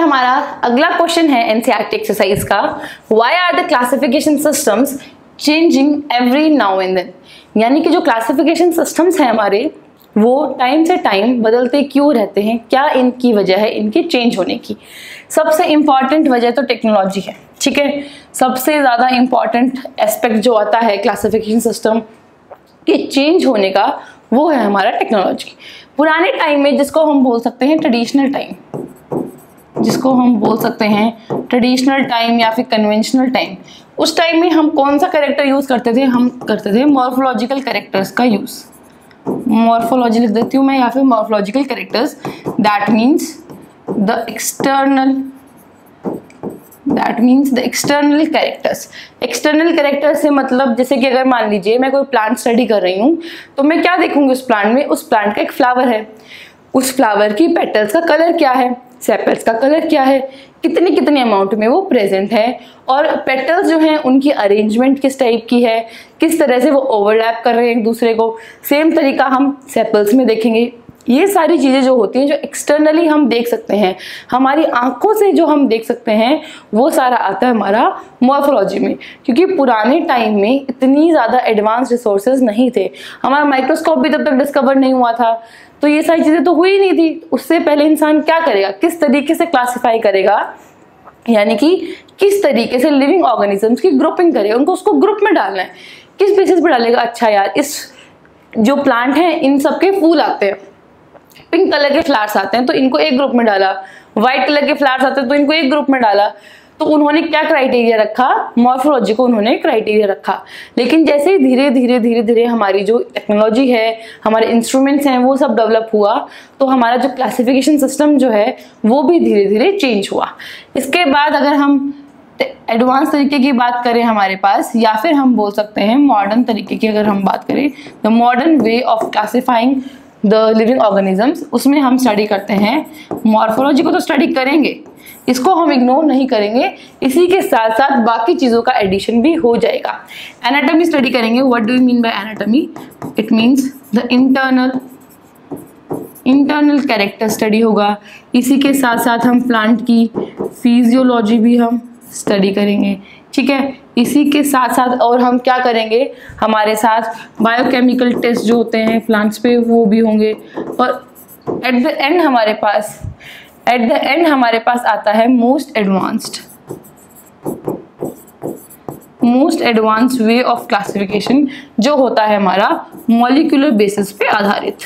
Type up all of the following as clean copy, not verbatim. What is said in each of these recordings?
हमारा अगला क्वेश्चन है एनसीईआरटी एक्सरसाइज का, why are the classification systems changing every now and then. यानी कि जो क्लासिफिकेशन सिस्टम्स हैं हमारे, वो टाइम से टाइम बदलते क्यों रहते हैं, क्या इनकी वजह है इनके चेंज होने की। सबसे इंपॉर्टेंट वजह तो टेक्नोलॉजी है, ठीक है। सबसे ज़्यादा इंपॉर्टेंट एस्पेक्ट जो आता है क्लासिफिकेशन सिस्टम के चेंज होने का, वो है हमारा टेक्नोलॉजी। पुराने टाइम में जिसको हम बोल सकते हैं ट्रेडिशनल टाइम, जिसको हम बोल सकते हैं ट्रेडिशनल टाइम या फिर कन्वेंशनल टाइम, उस टाइम में हम कौन सा कैरेक्टर यूज़ करते थे, हम करते थे मॉर्फोलॉजिकल कैरेक्टर्स का यूज़। मॉर्फोलॉजी लिख देती हूँ मैं, या फिर morphological characters, that means the external characters. External character से मतलब जैसे कि अगर मान लीजिए मैं कोई प्लांट स्टडी कर रही हूँ, तो मैं क्या देखूंगी उस प्लांट में, उस प्लांट का एक फ्लावर है, उस फ्लावर की पेटल्स का कलर क्या है, सेपल्स का कलर क्या है, कितने अमाउंट में वो प्रेजेंट है, और पेटल्स जो हैं उनकी अरेंजमेंट किस टाइप की है, किस तरह से वो ओवरलैप कर रहे हैं एक दूसरे को। सेम तरीका हम सेपल्स में देखेंगे। ये सारी चीज़ें जो होती हैं, जो एक्सटर्नली हम देख सकते हैं, हमारी आंखों से जो हम देख सकते हैं, वो सारा आता है हमारा मॉर्फोलॉजी में। क्योंकि पुराने टाइम में इतनी ज़्यादा एडवांस रिसोर्सेज नहीं थे, हमारा माइक्रोस्कोप भी तब तक डिस्कवर नहीं हुआ था, तो ये सारी चीज़ें तो हुई नहीं थी। उससे पहले इंसान क्या करेगा, किस तरीके से क्लासीफाई करेगा, यानी कि किस तरीके से लिविंग ऑर्गेनिजम्स की ग्रुपिंग करेगा, उनको उसको ग्रुप में डालना है, किस बेसिस पे डालेगा। अच्छा यार, इस जो प्लांट है इन सबके फूल आते हैं, पिंक कलर के फ्लावर्स आते हैं, तो इनको एक ग्रुप में डाला, व्हाइट कलर के फ्लावर्स आते हैं तो इनको एक ग्रुप में डाला। तो उन्होंने क्या क्राइटेरिया रखा, मॉर्फोलॉजी को उन्होंने क्राइटेरिया रखा। लेकिन जैसे ही धीरे धीरे हमारी जो टेक्नोलॉजी है, हमारे इंस्ट्रूमेंट्स हैं, वो सब डेवलप हुआ, तो हमारा जो क्लासिफिकेशन सिस्टम जो है वो भी धीरे धीरे चेंज हुआ। इसके बाद अगर हम एडवांस तरीके की बात करें हमारे पास, या फिर हम बोल सकते हैं मॉडर्न तरीके की अगर हम बात करें, the modern way of classifying the living organisms, उसमें हम स्टडी करते हैं मॉर्फोलॉजी को, तो स्टडी करेंगे, इसको हम इग्नोर नहीं करेंगे, इसी के साथ साथ बाकी चीज़ों का एडिशन भी हो जाएगा। एनाटॉमी स्टडी करेंगे। What do you mean by anatomy? It means the internal character study होगा। इसी के साथ साथ हम प्लांट की फिजियोलॉजी भी हम स्टडी करेंगे, ठीक है। इसी के साथ साथ और हम क्या करेंगे, हमारे साथ बायोकेमिकल टेस्ट जो होते हैं प्लांट्स पे वो भी होंगे। और एट द एंड हमारे पास आता है most advanced way of classification, जो होता है हमारा मॉलिक्यूलर बेसिस पे आधारित।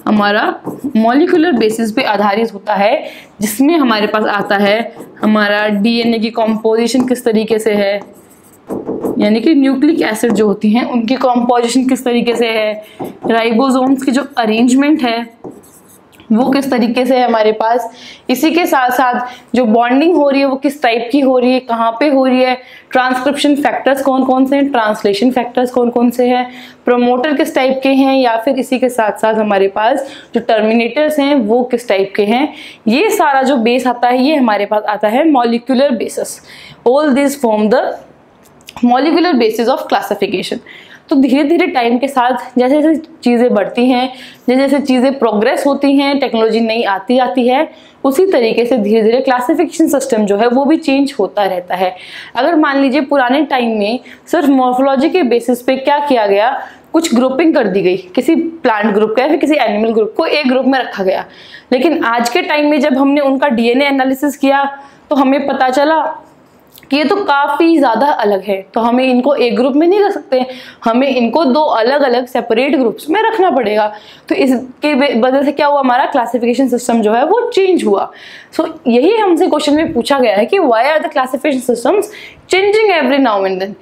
हमारा मॉलिक्यूलर बेसिस पे आधारित होता है, जिसमें हमारे पास आता है हमारा डीएनए की कॉम्पोजिशन किस तरीके से है, यानी कि न्यूक्लिक एसिड जो होती हैं उनकी कॉम्पोजिशन किस तरीके से है, राइबोसोम्स की जो अरेंजमेंट है वो किस तरीके से है हमारे पास। इसी के साथ साथ जो बॉन्डिंग हो रही है वो किस टाइप की हो रही है, कहाँ पे हो रही है, ट्रांसक्रिप्शन फैक्टर्स कौन कौन से हैं, ट्रांसलेशन फैक्टर्स कौन कौन से हैं, प्रोमोटर किस टाइप के हैं, या फिर इसी के साथ साथ हमारे पास जो टर्मिनेटर्स हैं वो किस टाइप के हैं। ये सारा जो बेस आता है, ये हमारे पास आता है molecular basis. All this form the molecular basis of classification. तो धीरे धीरे टाइम के साथ जैसे जैसे चीज़ें बढ़ती हैं, जैसे जैसे चीज़ें प्रोग्रेस होती हैं, टेक्नोलॉजी नई आती जाती है, उसी तरीके से धीरे धीरे क्लासिफिकेशन सिस्टम जो है वो भी चेंज होता रहता है। अगर मान लीजिए पुराने टाइम में सिर्फ मॉर्फोलॉजी के बेसिस पे क्या किया गया, कुछ ग्रुपिंग कर दी गई, किसी प्लांट ग्रुप का या फिर किसी एनिमल ग्रुप को एक ग्रुप में रखा गया। लेकिन आज के टाइम में जब हमने उनका डीएनए एनालिसिस किया तो हमें पता चला कि ये तो काफ़ी ज़्यादा अलग है, तो हमें इनको एक ग्रुप में नहीं रख सकते, हमें इनको दो अलग अलग सेपरेट ग्रुप्स में रखना पड़ेगा। तो इसके वजह से क्या हुआ, हमारा क्लासिफिकेशन सिस्टम जो है वो चेंज हुआ। सो यही हमसे क्वेश्चन में पूछा गया है कि why are the classification systems changing every now and then.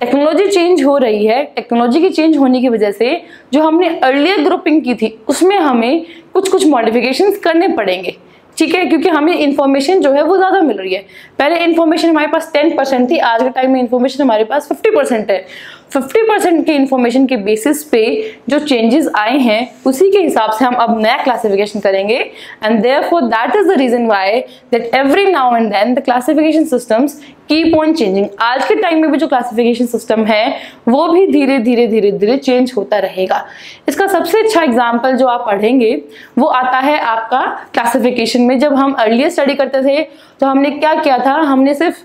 Technology change हो रही है, टेक्नोलॉजी की चेंज होने की वजह से जो हमने अर्लियर ग्रुपिंग की थी उसमें हमें कुछ मॉडिफिकेशंस करने पड़ेंगे, ठीक है, क्योंकि हमें इन्फॉर्मेशन जो है वो ज़्यादा मिल रही है। पहले इन्फॉर्मेशन हमारे पास 10% थी, आज के टाइम में इन्फॉर्मेशन हमारे पास 50% है। 50% की इंफॉर्मेशन के बेसिस पे जो चेंजेस आए हैं उसी के हिसाब से हम अब नया क्लासिफिकेशन करेंगे। And therefore that is the reason why that every now and then the classification systems keep on changing. आज के टाइम में भी जो क्लासिफिकेशन सिस्टम है वो भी धीरे धीरे धीरे धीरे चेंज होता रहेगा। इसका सबसे अच्छा एग्जाम्पल जो आप पढ़ेंगे वो आता है आपका क्लासिफिकेशन में। जब हम अर्लियर स्टडी करते थे तो हमने क्या किया था, हमने सिर्फ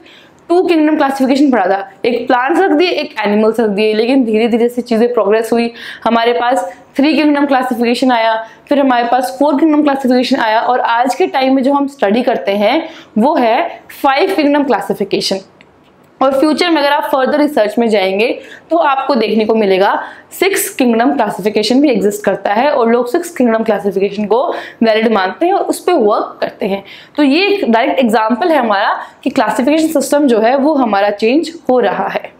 2 किंगडम क्लासिफिकेशन पढ़ा था, एक प्लांट्स रख दिए एक एनिमल्स रख दिए। लेकिन धीरे धीरे से चीज़ें प्रोग्रेस हुई, हमारे पास 3 किंगडम क्लासिफिकेशन आया, फिर हमारे पास 4 किंगडम क्लासिफिकेशन आया, और आज के टाइम में जो हम स्टडी करते हैं वो है 5 किंगडम क्लासिफिकेशन। और फ्यूचर में अगर आप फर्दर रिसर्च में जाएंगे तो आपको देखने को मिलेगा 6 किंगडम क्लासिफिकेशन भी एग्जिस्ट करता है, और लोग 6 किंगडम क्लासिफिकेशन को वैलिड मानते हैं और उस पर वर्क करते हैं। तो ये एक डायरेक्ट एग्जाम्पल है हमारा कि क्लासिफिकेशन सिस्टम जो है वो हमारा चेंज हो रहा है।